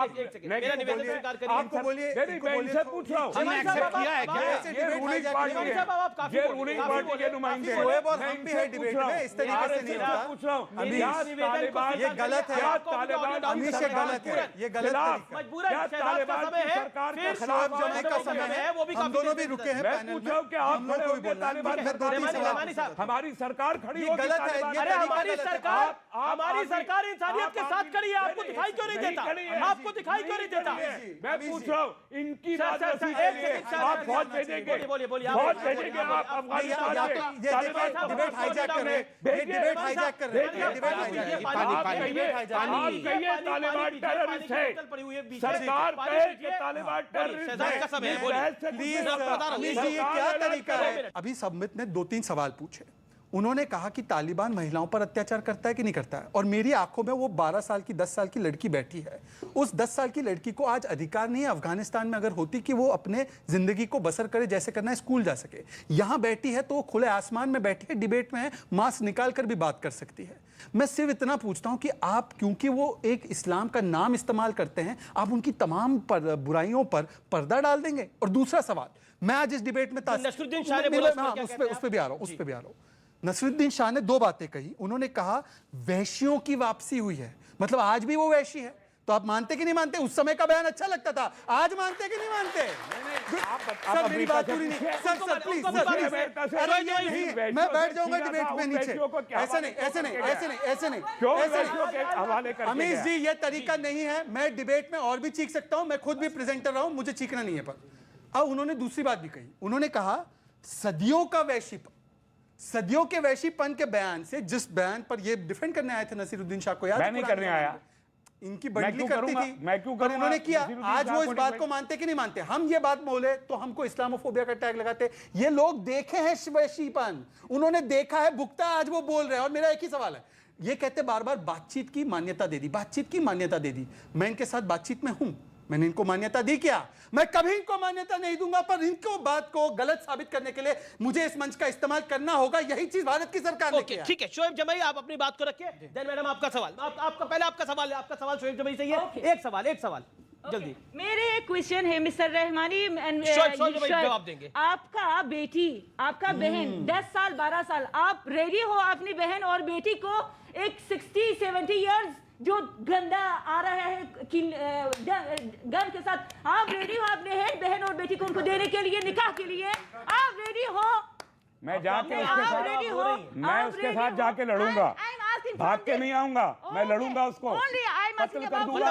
मेरा निवेदन स्वीकार करिए। आपको बोलिए, मैं इनसे पूछ रहा हूं, हमने एक्सेप्ट किया है क्या? ये रूलिंग पार्टी के नुमाइंदे हैं। शोएब और हम भी है डिबेट में, इस तरीके से नहीं होता। पूछ रहा हूं, ये गलत है, अमीश ये गलत है, ये गलत तरीका। मजबूरन शहजाद का समय है, फिर शोएब जमाई का समय है, वो भी हम दोनों भी रुके हैं पैनल में, हम लोग को भी बोलना है। मैं दो तीन सवाल, हमारी सरकार खड़ी ये गलत है, ये अरे हमारी सरकार इंसानियत के साथ खड़ी है, आपको दिखाई क्यों नहीं देता? आपको दिखाई क्यों नहीं देता? मैं पूछ रहा हूँ, इनकी राजनीति के लिए आप फौज भेजेंगे, फौज भेजेंगे आप अफगानिस्तान में? डिबेट हाईजैक कर रहे हैं, डिबेट हाईजैक कर रहे हैं, डिबेट हाईजैक। आप कहिए तालिबान टेररिस्ट है, सरकार कहे कि तालिबान टेररिस्ट है। प्लीज अमीश जी, ये क्या तरीका है? अभी समित ने 2-3 सवाल पूछे। उन्होंने कहा कि तालिबान महिलाओं पर अत्याचार करता है कि नहीं करता है, और मेरी आंखों में वो 12 साल की 10 साल की लड़की बैठी है। उस 10 साल की लड़की को आज अधिकार नहीं है अफगानिस्तान में अगर होती कि वो अपने जिंदगी को बसर करे, जैसे करना है स्कूल जा सके। यहां बैठी है तो वो खुले आसमान में बैठी है, डिबेट में है, मास्क निकाल कर भी बात कर सकती है। मैं सिर्फ इतना पूछता हूं कि आप, क्योंकि वो एक इस्लाम का नाम इस्तेमाल करते हैं, आप उनकी तमाम बुराइयों पर पर्दा डाल देंगे? और दूसरा सवाल, मैं आज इस डिबेट में नसरुद्दीन शाह ने बोला, उस पर भी आ रहा हूं। नसरुद्दीन शाह ने 2 बातें कही। उन्होंने कहा वैश्यों की वापसी हुई है, मतलब आज भी वो वैश्य है। तो आप मानते कि नहीं मानते? उस समय का बयान अच्छा लगता था, आज मानते कि नहीं मानते? सर मेरी बात पूरी नहीं, सर प्लीज, अरे ये नहीं, मैं बैठ जाऊंगा डिबेट में नीचे। ऐसे नहीं। अमीश जी, ये तरीका नहीं है। मैं डिबेट में और भी चीख सकता हूं, मैं खुद भी प्रेजेंटर रहा हूं, मुझे चीखना नहीं है। पर अब उन्होंने दूसरी बात भी कही। उन्होंने कहा सदियों का वैश्यपन, सदियों के वैश्यपन के बयान से, जिस बयान पर ये डिफेंड करने आए थे नसीरुद्दीन शाह को, याद? मैं नहीं करने आया, इनकी बंडली करती थी, मैं क्यों पर उन्होंने किया। आज वो इस बात को मानते कि नहीं मानते? हम ये बात बोले तो हमको इस्लामोफोबिया का टैग लगाते। ये लोग देखे हैं वैश्यपन, उन्होंने देखा है, भुगता, आज वो बोल रहे हैं। और मेरा एक ही सवाल है, ये कहते बार बार बातचीत की मान्यता दे दी, बातचीत की मान्यता दे दी। मैं इनके साथ बातचीत में हूं, मैंने इनको मान्यता दी क्या? मैं कभी इनको मान्यता नहीं दूंगा, पर इनको बात को गलत साबित करने के लिए मुझे इस मंच का इस्तेमाल करना होगा। यही चीज भारत की सरकार ने किया। ठीक है, शोएब जमाई आप अपनी बात को रखिए। देन मैडम आपका सवाल, आपका पहले आपका सवाल शोएब जमाई से ही है। एक सवाल जल्दी। मेरे एक क्वेश्चन है मिस्टर रहमानी, जवाब देंगे। आपका बेटी, आपका बहन 10 साल 12 साल, आप रेडी हो अपनी बहन और बेटी को एक 60-70 इयर्स जो गंदा आ रहा है गन के साथ, आप रेडी हो अपने बहन और बेटी को उनको देने के लिए, निकाह के लिए? आप रेडी हो? मैं जाके उसके साथ जाके लड़ूंगा, भाग के नहीं आऊंगा, मैं लड़ूंगा उसको, कत्ल कर दूंगा।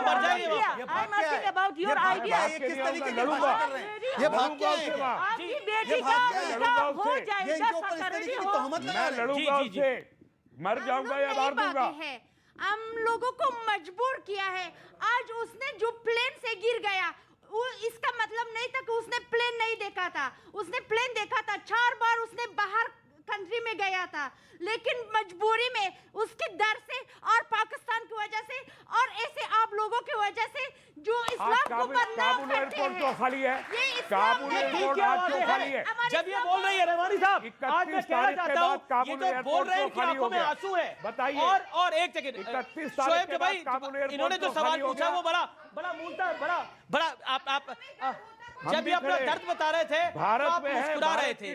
ये भाग क्या है? आपकी बेटी का निकाह हो जाएगा, मैं लड़ूंगा उससे, मर जाऊंगा या मार दूंगा। हम लोगों को मजबूर किया है। आज उसने जो प्लेन से गिर गया, इसका मतलब नहीं था कि उसने प्लेन नहीं देखा था, उसने प्लेन देखा था। 4 बार उसने बाहर कंट्री में गया था, लेकिन मजबूरी में, उसके डर से और पाकिस्तान की वजह से और ऐसे आप लोगों की वजह से जो इस्लाम को बदनाम करते हैं। तो खाली है, ये इस्लाम खाली है। जब ये बोल रही है रहमानी साहब, आज मैं कहना चाहता हूँ, ये जो बोल रहे हैं कि आंखों में आंसू है, बताइए। और एक सेकंड, शोएब भाई, इन्होंने जो सवाल पूछा वो बड़ा मूलतः बड़ा आप जब ये अपना दर्द बता रहे थे, भारत तो आप में मुस्कुरा रहे थे।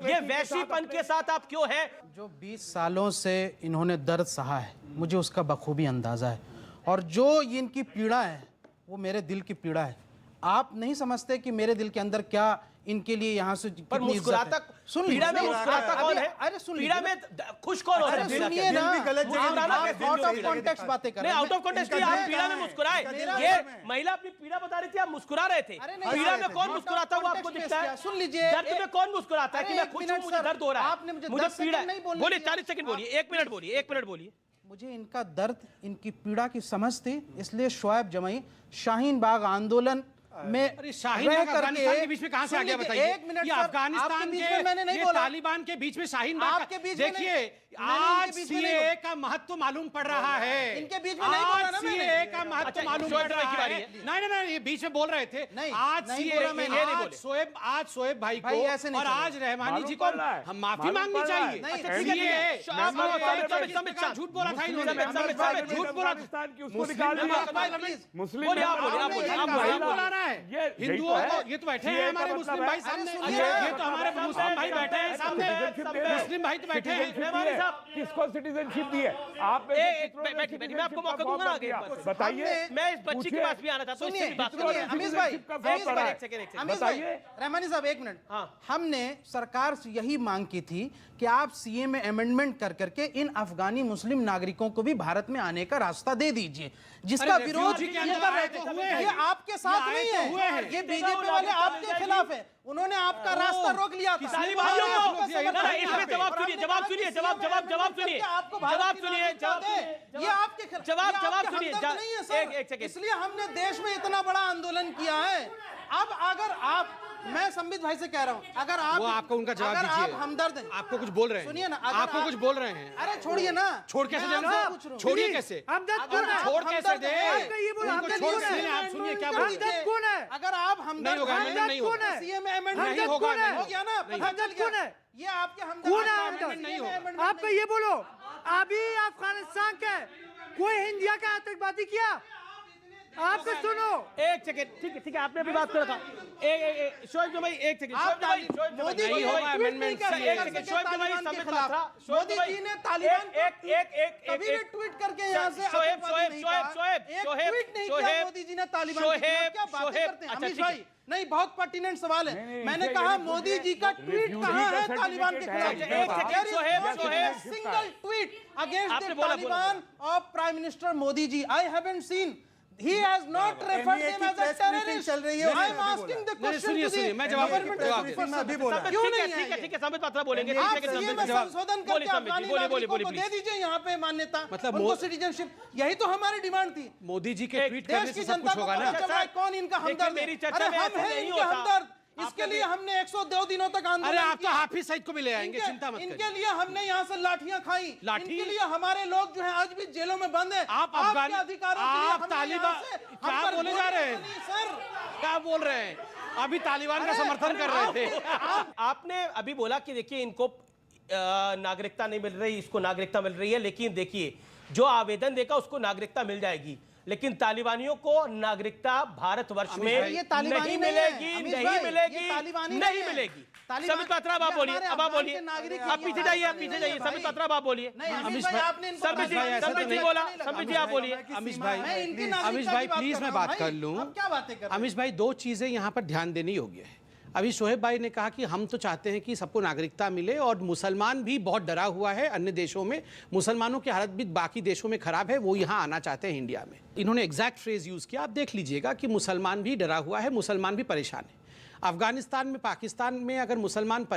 ये वैश्यपन के साथ आप क्यों है? जो 20 सालों से इन्होंने दर्द सहा है, मुझे उसका बखूबी अंदाजा है, और जो इनकी पीड़ा है वो मेरे दिल की पीड़ा है। आप नहीं समझते कि मेरे दिल के अंदर क्या इनके लिए यहाँ से पर मुस्कुराता, पीड़ा में मुस्कुराता कौन है? अरे सुन, पीड़ा में खुश कौन होता है? सुनिए ना, आप आउट ऑफ कॉन्टेक्स्ट बातें कर रहे हैं। आउट ऑफ कॉन्टेक्स्ट नहीं, आप पीड़ा में मुस्कुराए। ये महिला अपनी पीड़ा बता रही थी, आप मुस्कुरा रहे थे। पीड़ा में कौन मुस्कुराता हुआ आपको दिखता है? सुन लीजिए, दर्द में कौन मुस्कुराता है कि मैं खुश हूं, मुझे दर्द हो रहा है, आपने मुझे पीड़ा है? बोलिए, 40 सेकंड बोलिए, 1 मिनट बोलिए। मुझे इनका दर्द, इनकी पीड़ा की समझ थी, इसलिए शोएब जमाई शाहीन बाग आंदोलन में अरे शाहीन रह बाग अफगानिस्तान के बीच में कहां से आ गया सुन लीजिए, बताइए? एक मिनट ये सर, अफगानिस्तान आपके बीच में मैंने नहीं ये बोला। तालिबान के बीच में शाहीन बाग आपके बीच में देखिए मैंने आज इनके बीच में नहीं सीएए का महत्व मालूम पड़ रहा है। इनके बीच में नहीं बोला ना मैंने। सीएए का महत्व अच्छा, मालूम शोएब पड़ भाई रहा की बारी है। है। नहीं नहीं नहीं, ये बीच में बोल रहे थे। नहीं, आज नहीं सीएए बोला मैंने। आज शोएब भाई भाई, को ऐसे नहीं और चलेगा। आज रहमानी मालूम जी को पड़ रहा है। हम माफी मालूम मांगनी पड़ रहा है। चाहिए। नहीं, अच्छा, ठीक है, सीएए ठीक है। झूठ बोला था इन्होंने। झूठ बोला अफगानिस्तान की उसको निकाल दिया। मुस्लिम बोलिए, आप बोलिए, आप बोलिए, आप बोलिए। बोला रहा है हिंदुओं को, ये तो बैठे हैं हमारे मुस्लिम भाई सामने, ये तो हमारे मुस्लिम भाई बैठे हैं सामने, मुस्लिम भाई तो बैठे हैं। किसको सिटीजनशिप दी है? आप बैठिए, मैं आपको मौका दूंगा ना आगे एक बार। बताइए। मैं इस बच्ची के पास भी आना चाहता हूँ, इससे सुनिए, भी बात सुनिए, करें। अमीश भाई, का अमीश बहुत बड़ा भाई, है। एक सेकंड। अमीश भाई, बताइए। रहमानी साहब एक मिनट। हाँ। हमने सरकार से यही मांग की थी कि आप सीए में अमेंडमेंट कर करके इन अफगानी मुस्लिम नागरिकों को भी भारत में आने का रास्ता दे दीजिए, जिसका अरे विरोध refugee के ये अंदर कर रहे आए तो थे। हुए हैं। ये आपके साथ ये आए नहीं तो हुए है, हैं। ये बीजेपी वाले आपके खिलाफ है। उन्होंने आपका रास्ता रोक लिया था। किसानी उन्होंने भाइयों को आपका समर्थन ना, किया। इसमें जवाब और सुनिए, हमने जवाब कहा कि सुनिए, CA जवाब में amendment सुनिए, करके आपको भारत जवाब की सुनिए, नागरिकता जवाब दे। सुनिए, ये आपके खिलाफ, जवाब ये आपके सुनिए, हमदर्द नहीं है सर। एक सेकंड। इसलिए हमने देश में इतना बड़ा आंदोलन किया है। अब अगर आप, मैं संबित भाई से कह रहा हूँ, अगर आप, वो आपको उनका जवाब अगर दीजिए। आप हमदर्द हैं, आपको कुछ बोल रहे हैं। सुनिए ना, अगर आपको आप- कुछ बोल रहे हैं। अरे छोड़िए ना, छोड़ कैसे मैं दे आपसे पूछ रहा हूँ। छोड़िए कैसे अगर छोड़ आप कैसे हमदर्द दे हैं, उनको छोड़ कैसे दें? आप सुनिए क्या बोल रहे हैं। अगर आप हमदर्द नहीं होगा, हैं, amendment नहीं होगा। सीए में amendment नहीं होगा, हो गया ना, पता चल गया। ये आपके हमदर्द कौन है हैं, हमदर्द? CA में amendment आपको नहीं ये बोलो, अभी अफगानिस्तान के कोई इंडिया का आतंकवादी किया? आपको सुनो, एक सेकंड, ठीक है, आपने अभी बात करा था। शोएब भाई, एक सेकंड, आप मोदी जी नहीं ने होगा ट्वीट amendment नहीं कर एक सकते सेकंड, शोएब भाई तालिबान के संबित खिलाफ। पात्रा, मोदी जी ने तालिबान को कभी भी ट्वीट करके यहाँ से शोएब आतंकवादी नहीं कहा। एक ट्वीट नहीं किया मोदी जी ने तालिबान के खिलाफ। क्या बातें करते हैं अमीश भाई? नहीं, बहुत पर्टिनेंट सवाल है। मैंने कहा मोदी जी का ट्वीट कहाँ है तालिबान के खिलाफ? सिंगल ट्वीट अगेंस्ट आपने द बोला, Taliban of prime minister Modi ji. I haven't seen, he has not referred them as a terrorist. चल रही है, I am asking the question to the मैं जवाब government जवाब of दे- the मैं अभी बोला। क्यों नहीं है ये? ठीक है, संबित पात्रा बोलेंगे। आप ठीक है, सीए में संबित जवाब। संशोधन बोलिए, करके संबित जी, अफगानी बोलिए, नागरिकों को बोलिए, दे दीजिए यहाँ पे मान्यता, मतलब उनको सिटीजनशिप। यही तो हमारी डिमांड थी। मोदी जी के ट्वीट करने देश से की सब जनता कुछ को होगा पता ना। चल रहा है कौन इनका देखिए, हमदर्द मेरी है। चर्चा अरे में हम ऐसे हैं नहीं इनके होता। हमदर्द। इसके लिए हमने 102 दिनों तक आंदोलन अरे आप तो किया। हाफिज सईद को भी ले आएंगे, चिंता मत इनके करिए। लिए हमने यहाँ से लाठियां खाई। लाठी? इनके लिए हमारे लोग जो हैं आज भी जेलों में बंद हैं। आप आपके अफगान अधिकारों के लिए आप हमने तालिबान यहाँ से- क्या हम पर बोले जा रहे हैं? नहीं, सर। क्या बोल रहे हैं? अभी तालिबान का समर्थन कर रहे थे। आपने अभी बोला कि देखिए इनको नागरिकता नहीं मिल रही, इसको नागरिकता मिल रही है, लेकिन देखिए जो आवेदन देगा उसको नागरिकता मिल जाएगी, लेकिन तालिबानियों को नागरिकता भारतवर्ष में ये तालिबानी नहीं नहीं है, मिलेगी, अमीश नहीं भाई, मिलेगी, ये तालिबानी नहीं नहीं है। मिलेगी। तालिबान- संबित पात्रा, अब आप बोलिए, हमारे अब आप अफगान बोलिए, के नागरिक आप पीछे जाइए, आप पीछे जाइए। संबित पात्रा, अब आप बोलिए। नहीं, अमीश अमीश भाई, भाई, आपने इनको संबित जी, भाषा ऐसा तो संबित जी नहीं- बोला, संबित जी आप बोलिए। अमीश मैं भाई, इनकी अमीश नागरिकता भाई की बात प्लीज कर मैं रहा हूं बात भाई। कर लूं। आप क्या बातें कर रहे हैं? अमीश भाई, दो चीजें यहाँ पर ध्यान देनी होगी है। अभी शोएब भाई ने कहा कि हम तो चाहते हैं कि सबको नागरिकता मिले, और मुसलमान भी बहुत डरा हुआ है अन्य देशों में। मुसलमानों की हालत भी बाकी देशों में खराब है, वो यहाँ आना चाहते हैं इंडिया में। इन्होंने एग्जैक्ट फ्रेज यूज किया, आप देख लीजिएगा कि मुसलमान भी डरा हुआ है, मुसलमान भी परेशान है। अफगानिस्तान में, पाकिस्तान में अगर मुसलमान